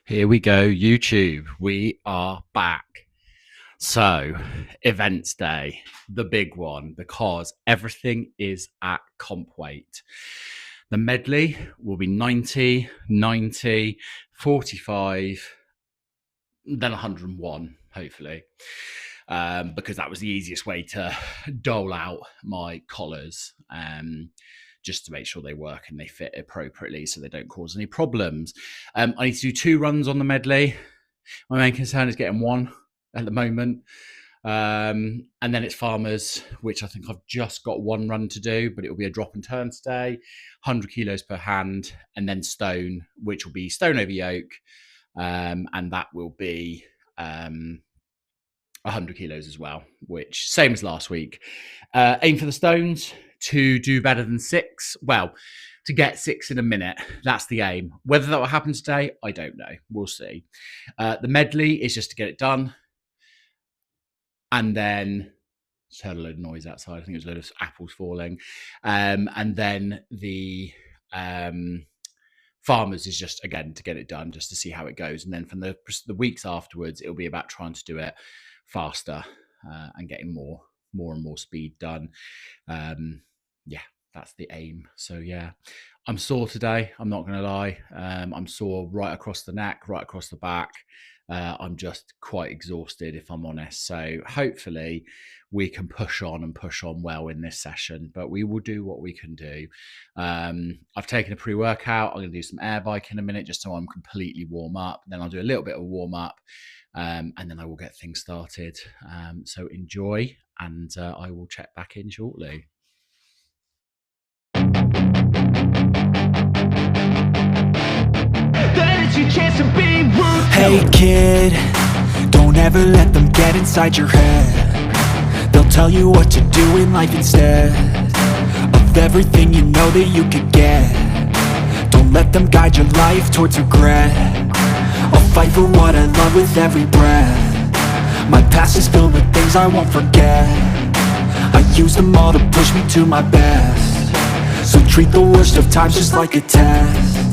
Here we go, YouTube. We are back. So, events day, the big one, because everything is at comp weight. The medley will be 90, 90, 45, then 101, hopefully, because that was the easiest way to dole out my collars. Just to make sure they work and they fit appropriately so they don't cause any problems. I need to do 2 runs on the medley. My main concern is getting 1 at the moment. And then it's farmers, which I think I've just got 1 run to do, but it will be a drop and turn today, 100 kilos per hand, and then stone, which will be stone over yoke. And that will be 100 kilos as well, which same as last week. Aim for the stones to do better than 6. Well, to get 6 in a minute. That's the aim. Whether that will happen today, I don't know. We'll see. The medley is just to get it done. And then, just heard a load of noise outside. I think it was a load of apples falling. And then the farmers is just, again, to get it done, just to see how it goes. And then from the weeks afterwards, it'll be about trying to do it faster and getting more and more speed done. Yeah, that's the aim. So yeah, I'm sore today. I'm not going to lie. I'm sore right across the neck, right across the back. I'm just quite exhausted, if I'm honest. So hopefully we can push on well in this session, but we will do what we can do. I've taken a pre-workout. I'm going to do some air bike in a minute, just so I'm completely warm up. Then I'll do a little bit of warm up, and then I will get things started. So enjoy, and I will check back in shortly. Hey kid, don't ever let them get inside your head. They'll tell you what to do in life instead of everything you know that you could get. Don't let them guide your life towards regret. I'll fight for what I love with every breath. My past is filled with things I won't forget. I use them all to push me to my best. So treat the worst of times just like a test.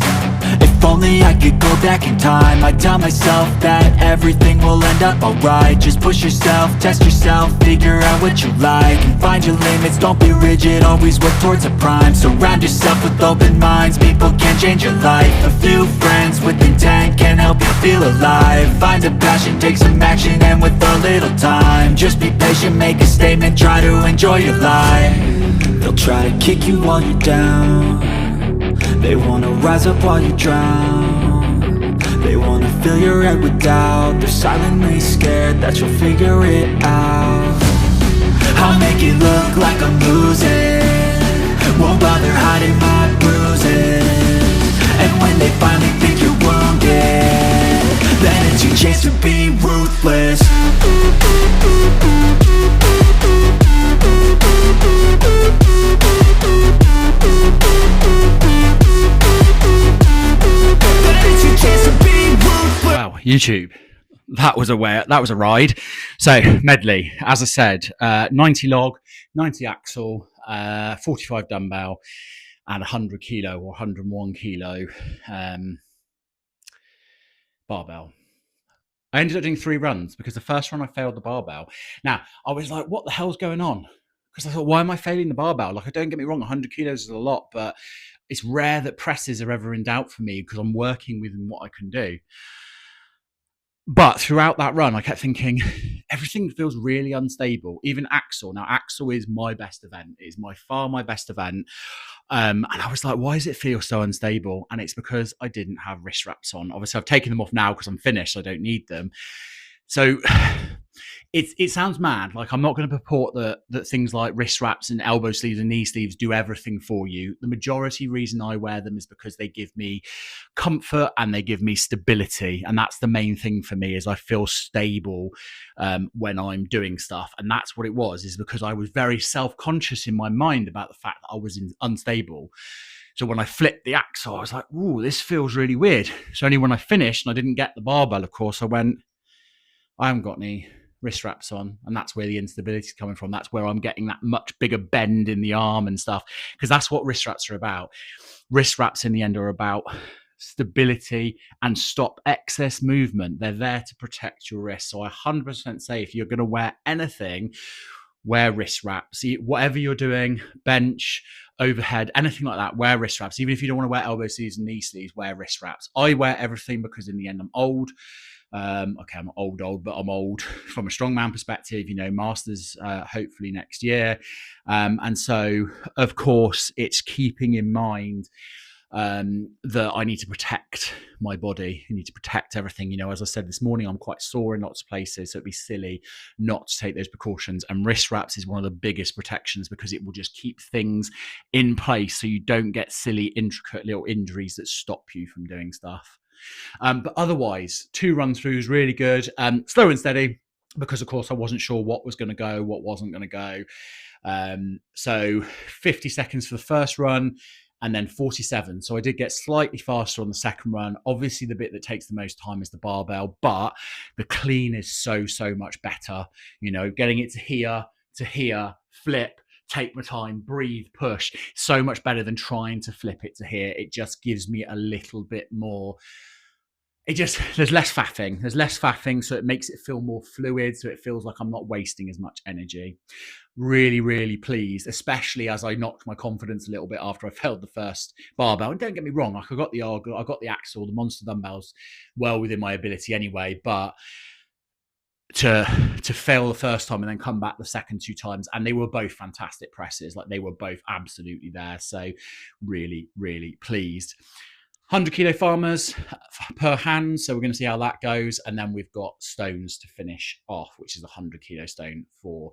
If only I could go back in time, I'd tell myself that everything will end up alright. Just push yourself, test yourself, figure out what you like, and find your limits, don't be rigid, always work towards a prime. Surround yourself with open minds, people can change your life. A few friends with intent can help you feel alive. Find a passion, take some action, and with a little time, just be patient, make a statement, try to enjoy your life. They'll try to kick you while you're down. They wanna rise up while you drown. They wanna fill your head with doubt. They're silently scared that you'll figure it out. I'll make it look like I'm losing, won't bother hiding my bruises. And when they finally think you're wounded, then it's your chance to be ruthless. Wow, YouTube, that was a ride. So medley, as I said, 90 log, 90 axle, 45 dumbbell, and 100 kilo or 101 kilo barbell. I ended up doing 3 runs because the first run I failed the barbell. Now I was like, what the hell's going on? Because I thought, why am I failing the barbell? Like, don't get me wrong, 100 kilos is a lot, but it's rare that presses are ever in doubt for me because I'm working within what I can do. But throughout that run, I kept thinking, everything feels really unstable, even axle. Now, axle is my best event. It is by far my best event. And I was like, why does it feel so unstable? And it's because I didn't have wrist wraps on. Obviously, I've taken them off now because I'm finished. So I don't need them. So it sounds mad. Like, I'm not going to purport that things like wrist wraps and elbow sleeves and knee sleeves do everything for you. The majority reason I wear them is because they give me comfort and they give me stability. And that's the main thing for me, is I feel stable when I'm doing stuff. And that's what it was, is because I was very self-conscious in my mind about the fact that I was unstable. So when I flipped the axle, I was like, ooh, this feels really weird. So only when I finished and I didn't get the barbell, of course, I went, I haven't got any wrist wraps on, and that's where the instability is coming from. That's where I'm getting that much bigger bend in the arm and stuff, because that's what wrist wraps are about. Wrist wraps in the end are about stability, and stop excess movement. They're there to protect your wrist. So I 100% say if you're going to wear anything, wear wrist wraps. Whatever you're doing, bench, overhead, anything like that, wear wrist wraps. Even if you don't want to wear elbow sleeves and knee sleeves, wear wrist wraps. I wear everything because in the end I'm old. Okay, I'm old, but I'm old from a strongman perspective, masters hopefully next year. And so, of course, it's keeping in mind that I need to protect my body. I need to protect everything. As I said this morning, I'm quite sore in lots of places, so it'd be silly not to take those precautions. And wrist wraps is one of the biggest protections because it will just keep things in place so you don't get silly, intricate little injuries that stop you from doing stuff. But otherwise, 2 run-throughs, really good. Slow and steady because, of course, I wasn't sure what was going to go, what wasn't going to go. So 50 seconds for the first run, and then 47. So I did get slightly faster on the second run. Obviously, the bit that takes the most time is the barbell, but the clean is so much better. Getting it to here, flip, take my time, breathe, push. So much better than trying to flip it to here. It just gives me a little bit more. There's less faffing. There's less faffing, so it makes it feel more fluid, so it feels like I'm not wasting as much energy. Really, really pleased, especially as I knocked my confidence a little bit after I failed the first barbell. And don't get me wrong, I got the axle, the monster dumbbells well within my ability anyway, but to fail the first time and then come back the second 2 times, and they were both fantastic presses. Like, they were both absolutely there. So really, really pleased. 100 kilo farmers per hand. So we're going to see how that goes. And then we've got stones to finish off, which is a 100 kilo stone for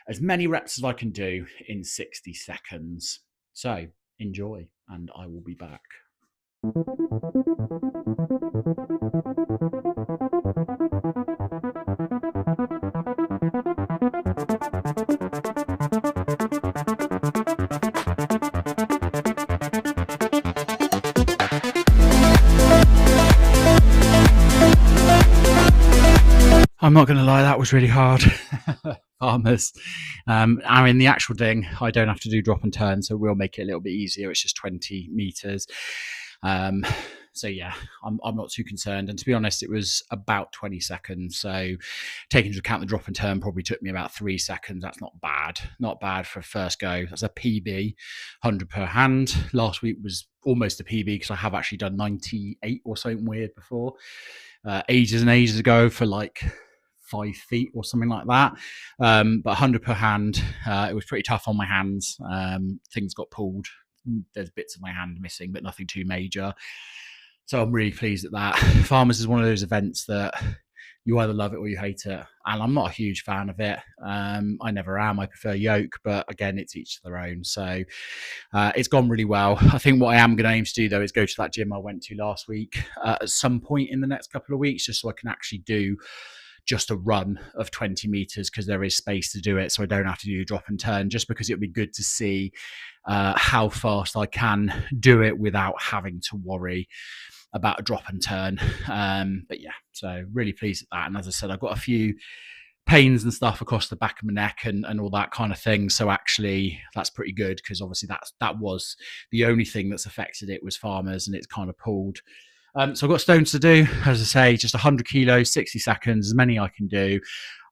as many reps as I can do in 60 seconds. So enjoy, and I will be back. I'm not going to lie, that was really hard. Farmers. The actual thing, I don't have to do drop and turn, so we'll make it a little bit easier. It's just 20 meters. So yeah, I'm not too concerned. And to be honest, it was about 20 seconds. So taking into account the drop and turn probably took me about 3 seconds. That's not bad. Not bad for a first go. That's a PB, 100 per hand. Last week was almost a PB because I have actually done 98 or something weird before. Ages and ages ago for like 5 feet or something like that. But 100 per hand, it was pretty tough on my hands. Things got pulled. There's bits of my hand missing, but nothing too major. So I'm really pleased at that. Farmers is one of those events that you either love it or you hate it. And I'm not a huge fan of it. I never am. I prefer yoke, but again, it's each to their own. So it's gone really well. I think what I am going to aim to do, though, is go to that gym I went to last week at some point in the next couple of weeks, just so I can actually do just a run of 20 meters because there is space to do it. So I don't have to do drop and turn, just because it would be good to see how fast I can do it without having to worry about a drop and turn. But yeah, so really pleased at that. And as I said, I've got a few pains and stuff across the back of my neck and all that kind of thing. So actually that's pretty good, because obviously that was the only thing that's affected it was farmers, and it's kind of pulled. So I've got stones to do, as I say, just 100 kilos, 60 seconds, as many I can do.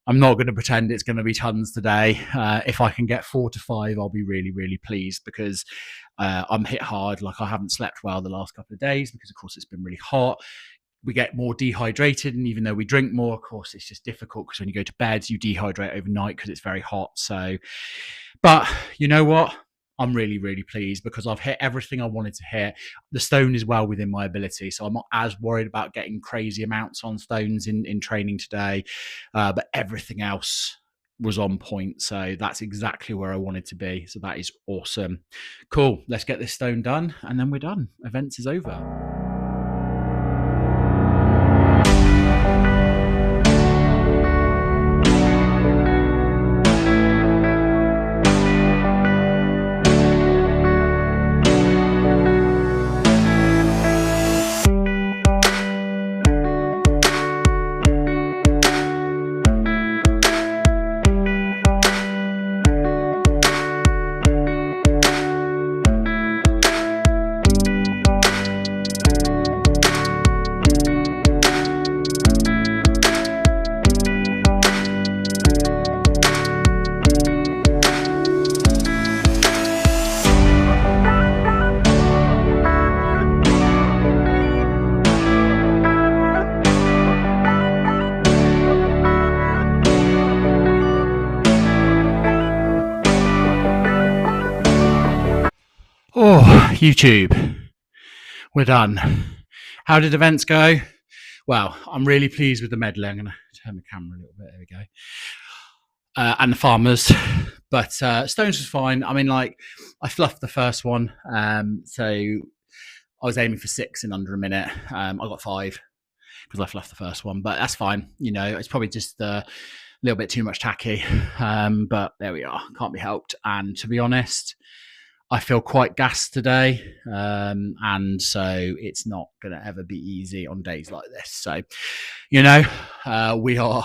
I'm not going to pretend it's going to be tons today. If I can get 4 to 5, I'll be really, really pleased, because I'm hit hard. Like, I haven't slept well the last couple of days because, of course, it's been really hot. We get more dehydrated, and even though we drink more, of course, it's just difficult because when you go to bed, you dehydrate overnight because it's very hot. So, but you know what? I'm really, really pleased because I've hit everything I wanted to hit. The stone is well within my ability, so I'm not as worried about getting crazy amounts on stones in training today. But everything else was on point, so that's exactly where I wanted to be. So that is awesome. Cool. Let's get this stone done, and then we're done. Events is over. YouTube, we're done. How did events go? Well, I'm really pleased with the medley. I'm going to turn the camera a little bit. There we go. And the farmers, but Stones was fine. I mean, like, I fluffed the first one, so I was aiming for 6 in under a minute. I got 5 because I fluffed the first one, but that's fine. You know, it's probably just a little bit too much tacky, but there we are. Can't be helped. And to be honest, I feel quite gassed today, and so it's not going to ever be easy on days like this. So, you know, we are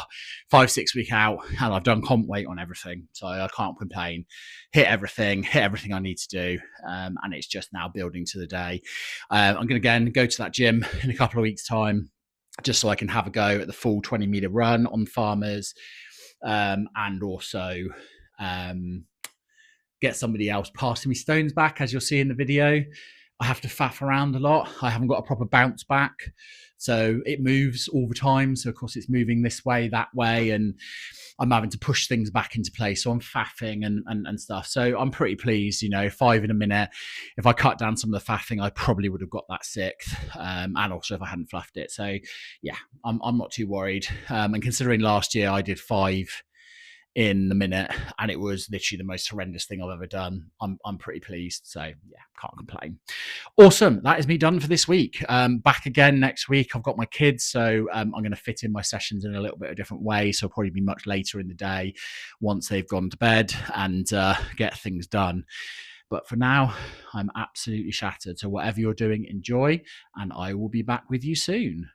5-6 weeks out, and I've done comp weight on everything, so I can't complain. Hit everything I need to do, and it's just now building to the day. I'm going to again go to that gym in a couple of weeks' time, just so I can have a go at the full 20-meter run on farmers, and also get somebody else passing me stones back. As you'll see in the video, I have to faff around a lot. I haven't got a proper bounce back, so it moves all the time. So of course it's moving this way, that way, and I'm having to push things back into place. So I'm faffing and stuff. So I'm pretty pleased, you know, 5 in a minute. If I cut down some of the faffing, I probably would have got that 6th. And also if I hadn't fluffed it. So yeah, I'm not too worried. And considering last year I did 5 in the minute, and it was literally the most horrendous thing I've ever done. I'm pretty pleased. So yeah, can't complain. Awesome. That is me done for this week. Back again next week. I've got my kids, so I'm going to fit in my sessions in a little bit of a different way. So I'll probably be much later in the day once they've gone to bed and get things done. But for now, I'm absolutely shattered. So whatever you're doing, enjoy, and I will be back with you soon.